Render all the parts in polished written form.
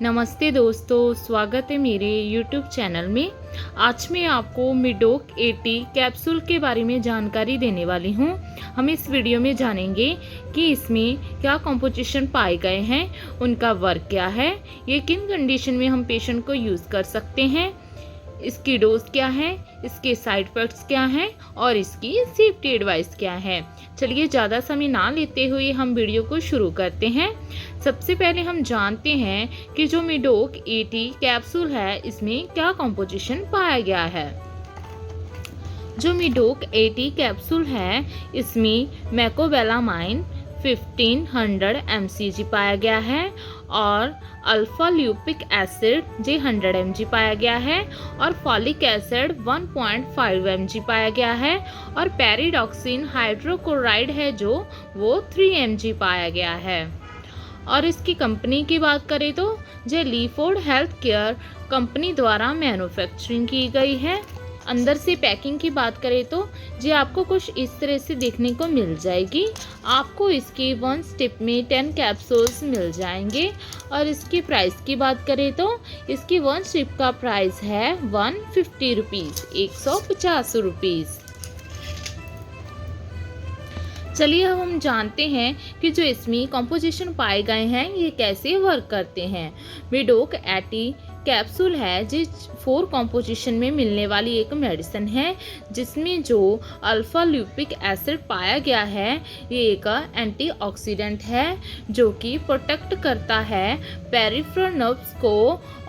नमस्ते दोस्तों, स्वागत है मेरे YouTube चैनल में। आज मैं आपको मिडोक 80 कैप्सूल के बारे में जानकारी देने वाली हूँ। हम इस वीडियो में जानेंगे कि इसमें क्या कॉम्पोजिशन पाए गए हैं, उनका वर्क क्या है, ये किन कंडीशन में हम पेशेंट को यूज़ कर सकते हैं, इसकी डोज क्या है, इसके साइड इफ़ेक्ट्स क्या हैं और इसकी सेफ्टी एडवाइस क्या है। चलिए ज़्यादा समय ना लेते हुए हम वीडियो को शुरू करते हैं। सबसे पहले हम जानते हैं कि जो मिडोक 80 कैप्सूल है इसमें क्या कॉम्पोजिशन पाया गया है। जो मिडोक 80 कैप्सूल है इसमें मैकोबेलामाइन 1500 mcg पाया गया है और अल्फा ल्यूपिक एसिड 100 mg पाया गया है और फॉलिक एसिड 1.5 mg पाया गया है और पेरिडॉक्सिन हाइड्रोक्लोराइड है जो वो 3 mg पाया गया है। और इसकी कंपनी की बात करें तो जे लीफोर्ड हेल्थ केयर कंपनी द्वारा मैन्युफैक्चरिंग की गई है। अंदर से पैकिंग की बात करें तो जी आपको कुछ इस तरह से देखने को मिल जाएगी। आपको इसकी 1 स्टिप में 10 कैप्सूल्स मिल जाएंगे और इसकी प्राइस की बात करें तो इसकी 1 स्टिप का प्राइस है 150 रुपीज़, 150 रुपीज़। चलिए अब हम जानते हैं कि जो इसमें कॉम्पोजिशन पाए गए हैं ये कैसे वर्क करते हैं। मिडोक 80 कैप्सूल है जो 4 कॉम्पोजिशन में मिलने वाली एक मेडिसिन है जिसमें जो अल्फा ल्यूपिक एसिड पाया गया है ये एक एंटीऑक्सीडेंट है जो कि प्रोटेक्ट करता है पेरिफेरल नर्व्स को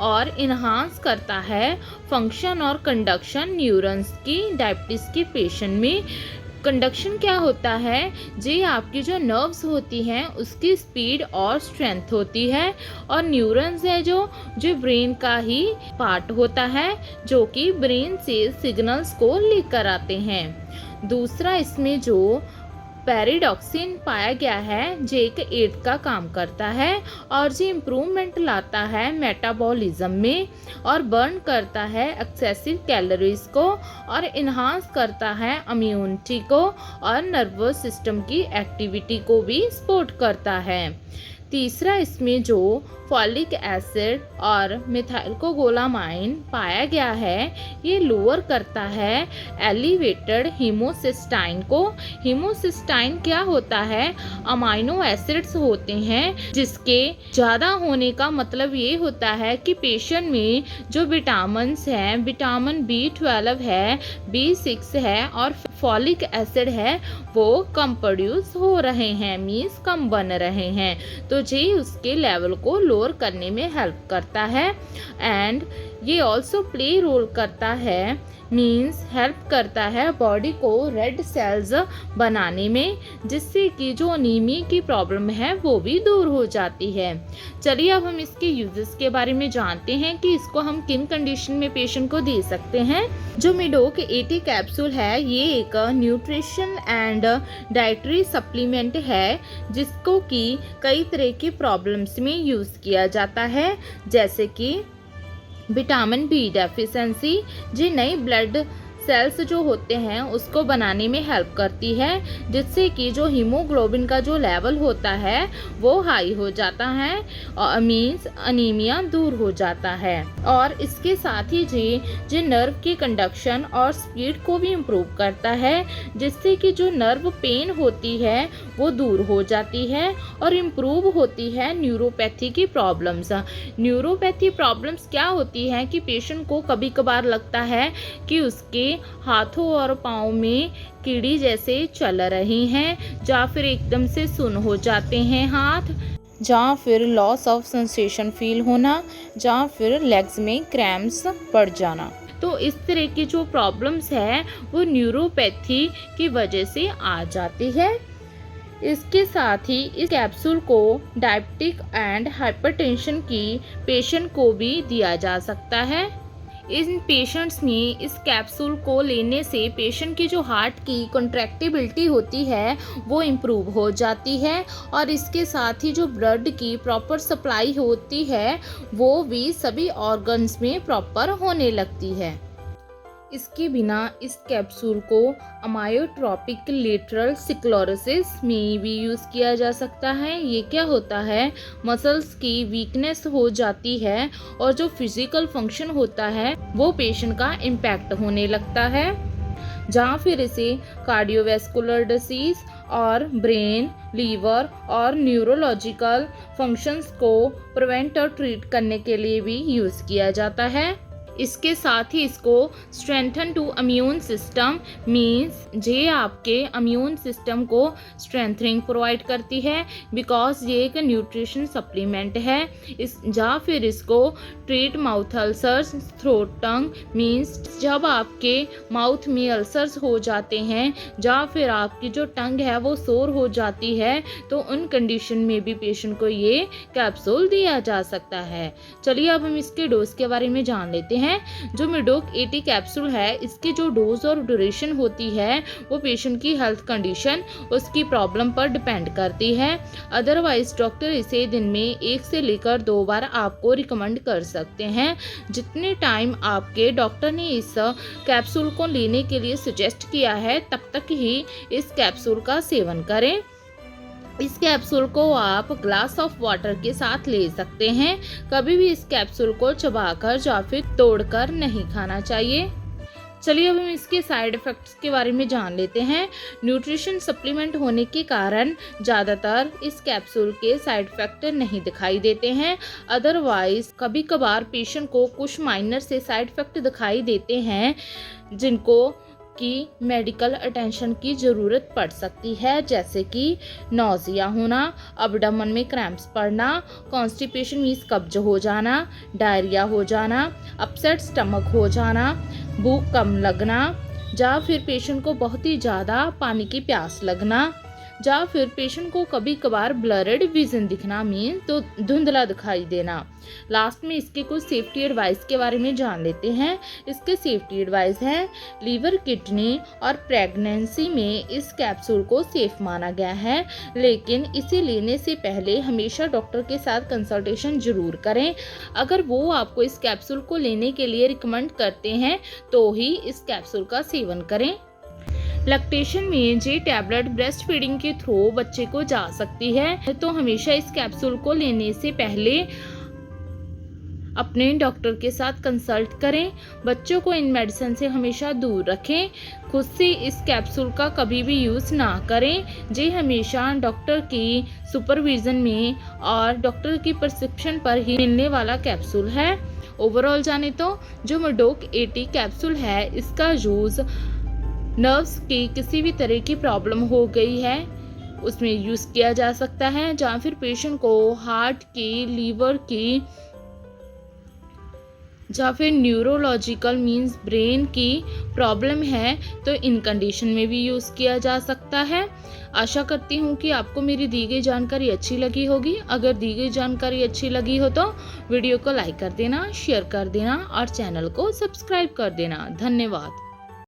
और इन्हांस करता है फंक्शन और कंडक्शन न्यूरॉन्स की। डायबिटीज़ के पेशेंट में कंडक्शन क्या होता है जी आपकी जो नर्व्स होती हैं उसकी स्पीड और स्ट्रेंथ होती है और न्यूरॉन्स है जो ब्रेन का ही पार्ट होता है जो कि ब्रेन से सिग्नल्स को लेकर आते हैं। दूसरा इसमें जो पेरिडॉक्सिन पाया गया है जो एक एड का काम करता है और जो इम्प्रूवमेंट लाता है मेटाबॉलिज्म में और बर्न करता है एक्सेसिव कैलोरीज को और इन्हांस करता है इम्यूनिटी को और नर्वस सिस्टम की एक्टिविटी को भी सपोर्ट करता है। तीसरा इसमें जो फॉलिक एसिड और मिथाइलकोगोलामाइन पाया गया है ये लोअर करता है एलिवेटेड हीमोसिस्टाइन को। हीमोसिस्टाइन क्या होता है, अमाइनो एसिड्स होते हैं जिसके ज़्यादा होने का मतलब ये होता है कि पेशेंट में जो विटामिन्स हैं, विटामिन B12 है, B6 है और फॉलिक एसिड है वो कम प्रोड्यूस हो रहे हैं, मीन्स कम बन रहे हैं, तो ये उसके लेवल को लोअर करने में हेल्प करता है। एंड ये ऑल्सो प्ले रोल करता है, मीन्स हेल्प करता है बॉडी को रेड सेल्स बनाने में जिससे कि जो अनीमिया की प्रॉब्लम है वो भी दूर हो जाती है। चलिए अब हम इसके यूजेस के बारे में जानते हैं कि इसको हम किन कंडीशन में पेशेंट को दे सकते हैं। जो मिडोक 80 कैप्सूल है ये एक न्यूट्रिशन एंड डाइटरी सप्लीमेंट है जिसको कि कई तरह की प्रॉब्लम्स में यूज़ किया जाता है जैसे कि विटामिन B डेफिशिएंसी जो नई ब्लड सेल्स जो होते हैं उसको बनाने में हेल्प करती है जिससे कि जो हीमोग्लोबिन का जो लेवल होता है वो हाई हो जाता है और मीन्स अनीमिया दूर हो जाता है। और इसके साथ ही जो नर्व की कंडक्शन और स्पीड को भी इम्प्रूव करता है जिससे कि जो नर्व पेन होती है वो दूर हो जाती है और इम्प्रूव होती है न्यूरोपैथी की प्रॉब्लम्स। न्यूरोपैथी प्रॉब्लम्स क्या होती है कि पेशेंट को कभी कभार लगता है कि उसके हाथों और पाँव में कीड़ी जैसे चल रही हैं या फिर एकदम से सुन्न हो जाते हैं हाथ, या फिर लॉस ऑफ सेंसेशन फील होना, या फिर लेग्स में क्रैम्प्स पड़ जाना। तो इस तरह की जो प्रॉब्लम्स है वो न्यूरोपैथी की वजह से आ जाती है। इसके साथ ही इस कैप्सूल को डायबिटिक एंड हाइपरटेंशन की पेशेंट को भी दिया जा सकता है। इन पेशेंट्स में इस कैप्सूल को लेने से पेशेंट की जो हार्ट की कॉन्ट्रैक्टिबिलिटी होती है वो इम्प्रूव हो जाती है और इसके साथ ही जो ब्लड की प्रॉपर सप्लाई होती है वो भी सभी ऑर्गन्स में प्रॉपर होने लगती है। इसके बिना इस कैप्सूल को अमायोट्रोपिक लेटरल स्क्लेरोसिस में भी यूज़ किया जा सकता है। ये क्या होता है, मसल्स की वीकनेस हो जाती है और जो फिजिकल फंक्शन होता है वो पेशेंट का इम्पैक्ट होने लगता है, जहाँ फिर इसे कार्डियोवैस्कुलर डिसीज और ब्रेन, लीवर और न्यूरोलॉजिकल फंक्शंस को प्रिवेंट और ट्रीट करने के लिए भी यूज़ किया जाता है। इसके साथ ही इसको strengthen to immune system means ये आपके इम्यून सिस्टम को स्ट्रेंथनिंग प्रोवाइड करती है, बिकॉज ये एक न्यूट्रिशन सप्लीमेंट है। या फिर इसको ट्रीट माउथ अल्सर्स, थ्रोट टंग मीन्स जब आपके माउथ में अल्सर्स हो जाते हैं या फिर आपकी जो टंग है वो सोर हो जाती है, तो उन कंडीशन में भी पेशेंट को ये कैप्सूल दिया जा सकता है। चलिए अब हम इसके डोज के बारे में जान लेते हैं। जो मिडोक 80 कैप्सूल है, इसकी जो डोज और ड्यूरेशन होती है वो पेशेंट की हेल्थ कंडीशन, उसकी प्रॉब्लम पर डिपेंड करती है। अदरवाइज डॉक्टर इसे दिन में 1 से लेकर 2 बार आपको रिकमेंड कर सकते हैं। जितने टाइम आपके डॉक्टर ने इस कैप्सूल को लेने के लिए सजेस्ट किया है तब तक ही इस कैप्सूल का सेवन करें। इस कैप्सूल को आप ग्लास ऑफ वाटर के साथ ले सकते हैं। कभी भी इस कैप्सूल को चबाकर या फिर तोड़कर नहीं खाना चाहिए। चलिए अब हम इसके साइड इफ़ेक्ट्स के बारे में जान लेते हैं। न्यूट्रिशन सप्लीमेंट होने के कारण ज़्यादातर इस कैप्सूल के साइड इफ़ेक्ट नहीं दिखाई देते हैं। अदरवाइज कभी कभार पेशेंट को कुछ माइनर से साइड इफ़ेक्ट दिखाई देते हैं जिनको की मेडिकल अटेंशन की ज़रूरत पड़ सकती है, जैसे कि नौजिया होना, अबडमन में क्रैम्प्स पड़ना, कॉन्स्टिपेशन मीन्स कब्ज हो जाना, डायरिया हो जाना, अपसेट स्टमक हो जाना, भूख कम लगना, या फिर पेशेंट को बहुत ही ज़्यादा पानी की प्यास लगना, या फिर पेशेंट को कभी कभार ब्लर्ड विजन दिखना मीन तो धुंधला दिखाई देना। लास्ट में इसके कुछ सेफ्टी एडवाइस के बारे में जान लेते हैं। इसके सेफ्टी एडवाइस है, लीवर, किडनी और प्रेगनेंसी में इस कैप्सूल को सेफ माना गया है, लेकिन इसे लेने से पहले हमेशा डॉक्टर के साथ कंसल्टेशन जरूर करें। अगर वो आपको इस कैप्सूल को लेने के लिए रिकमेंड करते हैं तो ही इस कैप्सूल का सेवन करें। लैक्टेशन में ये टैबलेट ब्रेस्ट फीडिंग के थ्रू बच्चे को जा सकती है, तो हमेशा इस कैप्सूल को लेने से पहले अपने डॉक्टर के साथ कंसल्ट करें। बच्चों को इन मेडिसिन से हमेशा दूर रखें। खुद से इस कैप्सूल का कभी भी यूज़ ना करें। ये हमेशा डॉक्टर की सुपरविजन में और डॉक्टर की प्रिस्क्रिप्शन पर ही मिलने वाला कैप्सूल है। ओवरऑल जाने तो जो मिडोक 80 कैप्सूल है, इसका यूज़ नर्व्स की किसी भी तरह की प्रॉब्लम हो गई है उसमें यूज़ किया जा सकता है, जहाँ फिर पेशेंट को हार्ट की, लीवर की, या फिर न्यूरोलॉजिकल मींस ब्रेन की प्रॉब्लम है तो इन कंडीशन में भी यूज़ किया जा सकता है। आशा करती हूँ कि आपको मेरी दी गई जानकारी अच्छी लगी होगी। अगर दी गई जानकारी अच्छी लगी हो तो वीडियो को लाइक कर देना, शेयर कर देना और चैनल को सब्सक्राइब कर देना। धन्यवाद।